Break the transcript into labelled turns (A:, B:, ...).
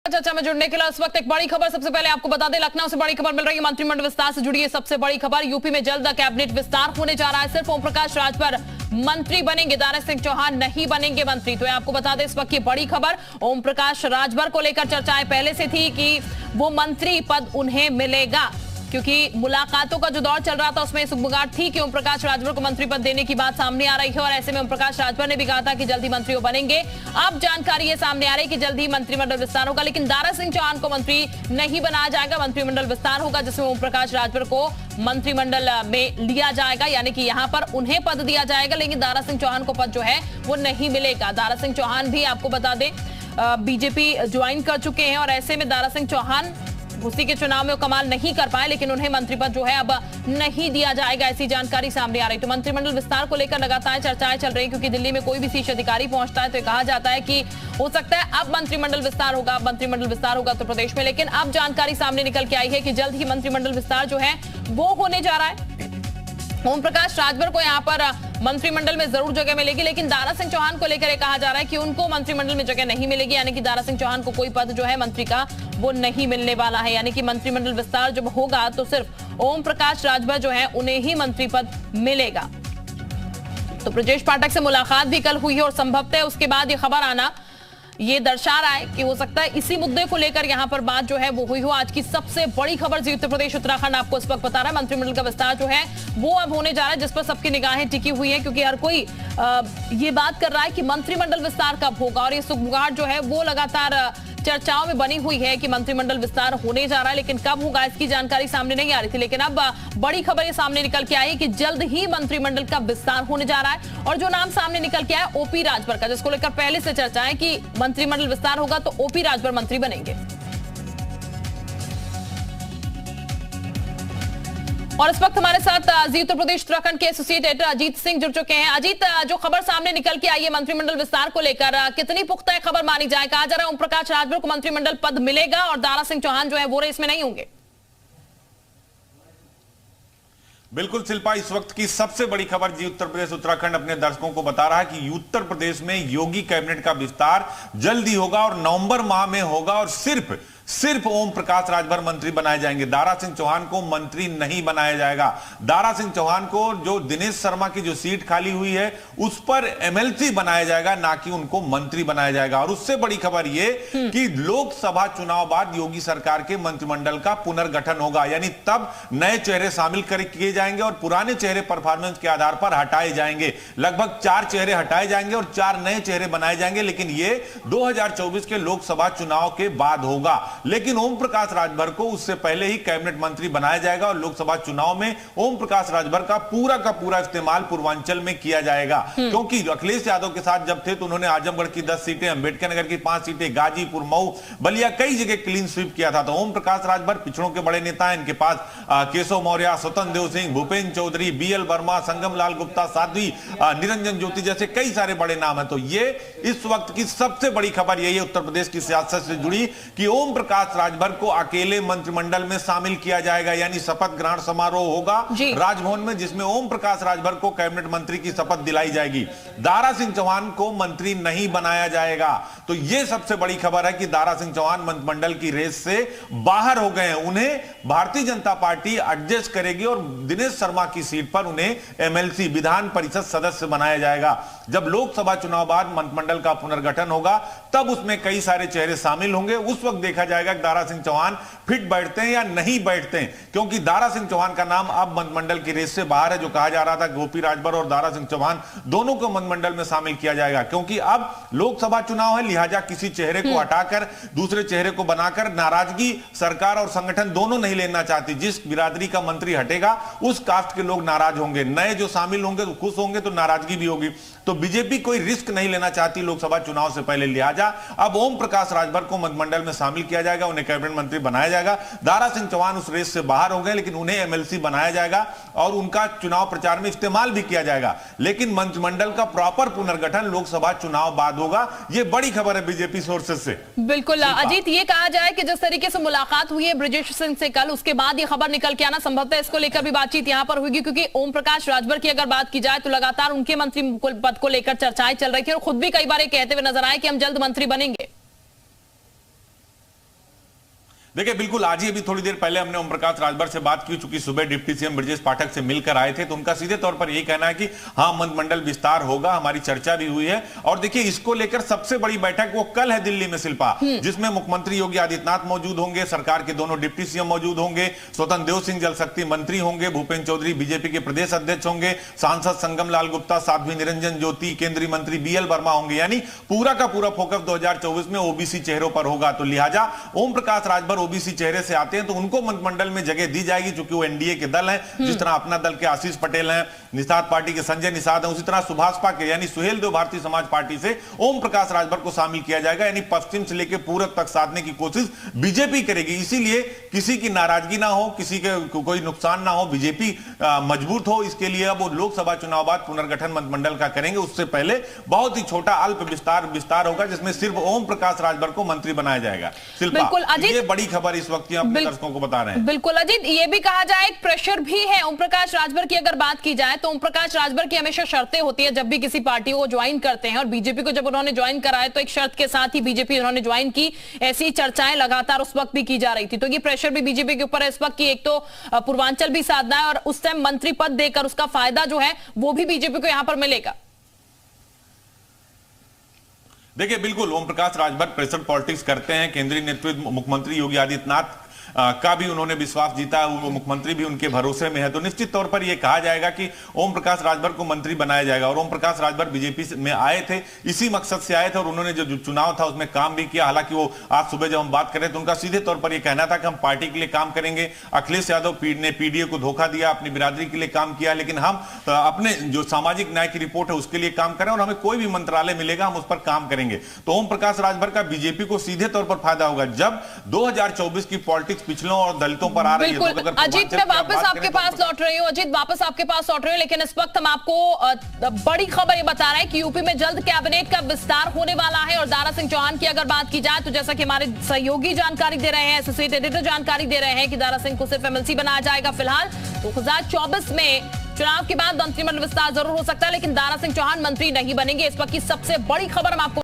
A: चर्चा में जुड़ने के लिए इस वक्त एक बड़ी खबर सबसे पहले आपको बता दें, लखनऊ से बड़ी खबर मिल रही है। मंत्रिमंडल विस्तार से जुड़ी है सबसे बड़ी खबर। यूपी में जल्द कैबिनेट विस्तार होने जा रहा है। सिर्फ ओम प्रकाश राजभर मंत्री बनेंगे, दारा सिंह चौहान नहीं बनेंगे मंत्री। तो आपको बता दें इस वक्त की बड़ी खबर, ओम प्रकाश राजभर को लेकर चर्चाएं पहले से थी कि वो मंत्री पद उन्हें मिलेगा, क्योंकि मुलाकातों का जो दौर चल रहा था उसमें सुगबुगाहट थी कि ओम प्रकाश राजभर को मंत्री पद देने की बात सामने आ रही है। और ऐसे में ओम प्रकाश राजभर ने भी कहा था कि जल्द ही मंत्री वो बनेंगे। अब जानकारी ये सामने आ रही है कि जल्द ही मंत्रिमंडल विस्तार होगा, लेकिन दारा सिंह चौहान को मंत्री नहीं बनाया जाएगा। मंत्रिमंडल विस्तार होगा जिसमें ओम प्रकाश राजभर को मंत्रिमंडल में लिया जाएगा, यानी कि यहाँ पर उन्हें पद दिया जाएगा, लेकिन दारा सिंह चौहान को पद जो है वो नहीं मिलेगा। दारा सिंह चौहान भी आपको बता दें बीजेपी ज्वाइन कर चुके हैं और ऐसे में दारा सिंह चौहान घुसी के चुनाव में वो कमाल नहीं कर पाए, लेकिन उन्हें मंत्री पद जो है अब नहीं दिया जाएगा, ऐसी जानकारी सामने आ रही। तो मंत्रिमंडल विस्तार को लेकर लगातार चर्चाएं चल रही, क्योंकि दिल्ली में कोई भी शीर्ष अधिकारी पहुंचता है तो कहा जाता है कि हो सकता है अब मंत्रिमंडल विस्तार होगा, मंत्रिमंडल विस्तार होगा उत्तर प्रदेश में। लेकिन अब जानकारी सामने निकल के आई है कि जल्द ही मंत्रिमंडल विस्तार जो है वो होने जा रहा है। ओम प्रकाश राजभर को यहाँ पर मंत्रिमंडल में जरूर जगह मिलेगी, लेकिन दारा सिंह चौहान को लेकर कहा जा रहा है कि उनको मंत्रिमंडल में जगह नहीं मिलेगी, यानी कि दारा सिंह चौहान को कोई पद जो है मंत्री का वो नहीं मिलने वाला है। यानी कि मंत्रिमंडल विस्तार जब होगा तो सिर्फ ओम प्रकाश राजभर जो है उन्हें ही मंत्री पद मिलेगा। तो ब्रजेश पाठक से मुलाकात भी कल हुई है और संभवतः उसके बाद ये खबर आना ये दर्शा रहा है कि हो सकता है इसी मुद्दे को लेकर यहां पर बात जो है वो हुई हो। आज की सबसे बड़ी खबर जी उत्तर प्रदेश उत्तराखंड आपको इस वक्त बता रहा है, मंत्रिमंडल का विस्तार जो है वो अब होने जा रहा है, जिस पर सबकी निगाहें टिकी हुई हैं, क्योंकि हर कोई ये बात कर रहा है कि मंत्रिमंडल विस्तार कब होगा। और ये सुगबुगाहट जो है वो लगातार चर्चाओं में बनी हुई है कि मंत्रिमंडल विस्तार होने जा रहा है, लेकिन कब होगा इसकी जानकारी सामने नहीं आ रही थी। लेकिन अब बड़ी खबर ये सामने निकल के आई कि जल्द ही मंत्रिमंडल का विस्तार होने जा रहा है। और जो नाम सामने निकल के आया ओपी राजभर का, जिसको लेकर पहले से चर्चा है कि मंत्रिमंडल विस्तार होगा तो ओपी राजभर मंत्री बनेंगे। और इस वक्त हमारे साथ जी उत्तर प्रदेश उत्तराखंड के एसोसिएट एडिटर अजीत सिंह जुड़ चुके हैं। अजीत, जो खबर सामने निकल के आई है मंत्रिमंडल विस्तार को लेकर, कितनी पुख्ता है खबर मानी जाए? कहा जा रहा है ओम प्रकाश राजभर को मंत्रिमंडल पद मिलेगा और दारा सिंह चौहान जो है वो रेस में नहीं होंगे।
B: बिल्कुल शिल्पा, इस वक्त की सबसे बड़ी खबर जी उत्तर प्रदेश उत्तराखंड अपने दर्शकों को बता रहा है कि उत्तर प्रदेश में योगी कैबिनेट का विस्तार जल्दी होगा और नवंबर माह में होगा और सिर्फ ओम प्रकाश राजभर मंत्री बनाए जाएंगे। दारा सिंह चौहान को मंत्री नहीं बनाया जाएगा। दारा सिंह चौहान को जो दिनेश शर्मा की जो सीट खाली हुई है उस पर एमएलसी बनाया जाएगा, ना कि उनको मंत्री बनाया जाएगा। और उससे बड़ी खबर यह कि लोकसभा चुनाव बाद योगी सरकार के मंत्रिमंडल का पुनर्गठन होगा, यानी तब नए चेहरे शामिल किए जाएंगे और पुराने चेहरे परफॉर्मेंस के आधार पर हटाए जाएंगे। लगभग 4 चेहरे हटाए जाएंगे और 4 नए चेहरे बनाए जाएंगे, लेकिन यह 2024 के लोकसभा चुनाव के बाद होगा। लेकिन ओम प्रकाश राजभर को उससे पहले ही कैबिनेट मंत्री बनाया जाएगा और लोकसभा चुनाव में ओम प्रकाश राजभर का पूरा इस्तेमाल पूर्वांचल में किया जाएगा। क्योंकि अखिलेश यादव के साथ जब थे तो उन्होंने आजमगढ़ की 10 सीटें, अंबेडकर नगर की 5 सीटें, गाजीपुर, मऊ, बलिया कई जगह क्लीन स्वीप किया था। तो ओम प्रकाश राजभर पिछड़ों के बड़े नेता हैं। इनके पास केशव मौर्य, स्वतंत्र देव सिंह, भूपेन्द्र चौधरी, बीएल वर्मा, संगम लाल गुप्ता, साध्वी निरंजन ज्योति जैसे कई सारे बड़े नाम है। तो ये इस वक्त की सबसे बड़ी खबर यही है उत्तर प्रदेश की सियासत से जुड़ी कि ओम प्रकाश राजभर को अकेले मंत्रिमंडल में शामिल किया जाएगा, यानी शपथ ग्रहण समारोह होगा राजभवन में, जिसमें ओम प्रकाश राजभर को कैबिनेट मंत्री की शपथ दिलाई जाएगी। दारा सिंह चौहान को मंत्री नहीं बनाया जाएगा। तो यह सबसे बड़ी खबर है कि दारा सिंह चौहान मंत्रिमंडल की रेस से बाहर हो गए हैं। उन्हें भारतीय जनता पार्टी एडजस्ट करेगी और दिनेश शर्मा की सीट पर उन्हें एमएलसी विधान परिषद सदस्य बनाया जाएगा। जब लोकसभा चुनाव बाद मंत्रिमंडल का पुनर्गठन होगा तब उसमें कई सारे चेहरे शामिल होंगे। उस वक्त देखा जाएगा दारा सिंह चौहान फिट बैठते हैं या नहीं बैठते हैं, क्योंकि दारा सिंह चौहान का नाम अब मंत्रिमंडल की रेस से बाहर है। जो कहा जा रहा था गोपी राजभर और दारा सिंह चौहान दोनों को मंत्रिमंडल में शामिल किया जाएगा, क्योंकि अब लोकसभा चुनाव है, लिहाजा किसी चेहरे को हटाकर दूसरे चेहरे को बनाकर नाराजगी सरकार और संगठन दोनों नहीं लेना चाहती। जिस बिरादरी का मंत्री हटेगा उस कास्ट के लोग नाराज होंगे, नए जो शामिल होंगे तो खुश होंगे, तो नाराजगी भी होगी। तो बीजेपी कोई रिस्क नहीं लेना चाहती लोकसभा चुनाव से पहले, लिहाजा अब ओम प्रकाश राजभर को मंत्रिमंडल में शामिल किया जाएगा, उन्हें कैबिनेट मंत्री बनाया जाएगा। दारा सिंह चौहान उस रेस से बाहर हो गए, लेकिन उन्हें एमएलसी बनाया जाएगा और उनका चुनाव प्रचार में इस्तेमाल भी किया जाएगा। लेकिन मंत्रिमंडल का प्रॉपर पुनर्गठन लोकसभा चुनाव बाद होगा। यह बड़ी खबर है बीजेपी सोर्सेज से।
A: बिल्कुल अजीत, ये कहा जाए कि जिस तरीके से मुलाकात हुई है ब्रजेश सिंह से कल, उसके बाद ये खबर निकल के आना संभवतः इसको लेकर भी बातचीत यहां पर होगी, क्योंकि ओम प्रकाश राजभर की अगर बात की जाए तो लगातार उनके मंत्री पद को लेकर चर्चाएं चल रही थी और खुद भी कई बार कहते हुए नजर आए कि हम जल्द मंत्री बनेंगे।
B: देखिए बिल्कुल, आज ही अभी थोड़ी देर पहले हमने ओम प्रकाश राजभर से बात की, चूंकि सुबह डिप्टी सीएम ब्रजेश पाठक से मिलकर आए थे, तो उनका सीधे तौर पर यही कहना है कि हाँ, मंत्रिमंडल विस्तार होगा, हमारी चर्चा भी हुई है। और देखिए, इसको लेकर सबसे बड़ी बैठक वो कल है दिल्ली में शिल्पा, जिसमें मुख्यमंत्री योगी आदित्यनाथ मौजूद होंगे, सरकार के दोनों डिप्टी सीएम मौजूद होंगे, स्वतंत्र देव सिंह जल शक्ति मंत्री होंगे, भूपेन्द्र चौधरी बीजेपी के प्रदेश अध्यक्ष होंगे, सांसद संगम लाल गुप्ता, साध्वी निरंजन ज्योति, केंद्रीय मंत्री बीएल वर्मा होंगे। यानी पूरा का पूरा फोकस 2024 में ओबीसी चेहरों पर होगा। तो लिहाजा ओम प्रकाश राजभर ओबीसी चेहरे से आते हैं तो उनको मंत्रिमंडल में जगह दी जाएगी, क्योंकि वो एनडीए के दल हैं। जिस तरह अपना दल के आशीष पटेल हैं, निषाद पार्टी के संजय निषाद हैं, उसी तरह सुभाषपा के यानी सुहेल देव भारतीय समाज पार्टी से ओम प्रकाश राजभर को शामिल किया जाएगा। यानी पश्चिम से लेकर पूरब तक साधने की कोशिश बीजेपी करेगी। इसीलिए किसी की नाराजगी ना हो, किसी के कोई नुकसान ना हो, बीजेपी मजबूत हो, इसके लिए अब वो लोकसभा चुनाव बाद पुनर्गठन मंत्रिमंडल का करेंगे। उससे पहले बहुत ही छोटा अल्प विस्तार होगा, जिसमें सिर्फ ओम प्रकाश राजभर को मंत्री बनाया जाएगा। शिल्पा, ये बड़ी खबर इस वक्त अपने दर्शकों को बता रहे हैं।
A: बिल्कुल अजीत, ये भी कहा जाए एक प्रेशर भी है ओम प्रकाश राजभर की। अगर बात की जाए तो ओम प्रकाश राजभर की हमेशा शर्तें होती है जब भी किसी पार्टी को ज्वाइन करते हैं, और बीजेपी को जब उन्होंने ज्वाइन कराया तो एक शर्त के साथ ही बीजेपी उन्होंने ज्वाइन की। ऐसी चर्चाएं लगातार उस वक्त भी की जा रही थी। तो ये प्रेशर भी बीजेपी के ऊपर है इस वक्त की एक तो पूर्वांचल भी साधना है, और उस टाइम मंत्री पद देकर उसका फायदा जो है वो भी बीजेपी को यहां पर मिलेगा।
B: देखिए बिल्कुल, ओम प्रकाश राजभर प्रेशर पॉलिटिक्स करते हैं। केंद्रीय नेतृत्व मुख्यमंत्री योगी आदित्यनाथ का भी उन्होंने विश्वास जीता, वो मुख्यमंत्री भी उनके भरोसे में है। तो निश्चित तौर पर यह कहा जाएगा कि ओम प्रकाश राजभर को मंत्री बनाया जाएगा। और ओम प्रकाश राजभर बीजेपी में आए थे, इसी मकसद से आए थे, और उन्होंने जो चुनाव था उसमें काम भी किया। हालांकि वो आज सुबह जब हम बात करें तो उनका सीधे तौर पर यह कहना था कि हम पार्टी के लिए काम करेंगे। अखिलेश यादव ने पीडीए को धोखा दिया, अपनी बिरादरी के लिए काम किया, लेकिन हम अपने जो सामाजिक न्याय की रिपोर्ट है उसके लिए काम करें, और हमें कोई भी मंत्रालय मिलेगा हम उस पर काम करेंगे। तो ओम प्रकाश राजभर का बीजेपी को सीधे तौर पर फायदा होगा जब 2024 की पॉलिटिक्स पिछलों और दलितों पर आ रही है।
A: बिल्कुल
B: तो
A: अजीत, मैं वापस आपके पास लौट रही हूँ। अजीत, वापस आपके पास लौट रही हूँ, लेकिन इस वक्त हम आपको बड़ी खबर ये बता रहे हैं कि यूपी में जल्द कैबिनेट का विस्तार होने वाला है। और दारा सिंह चौहान की अगर बात की जाए तो जैसा कि हमारे सहयोगी जानकारी दे रहे हैं, एसोसिएट एडिटर जानकारी दे रहे हैं कि दारा सिंह को सिर्फ एमएलसी बनाया जाएगा फिलहाल। 2024 में चुनाव के बाद मंत्रिमंडल विस्तार जरूर हो सकता है, लेकिन दारा सिंह चौहान मंत्री नहीं बनेंगे। इस वक्त की सबसे बड़ी खबर हम आपको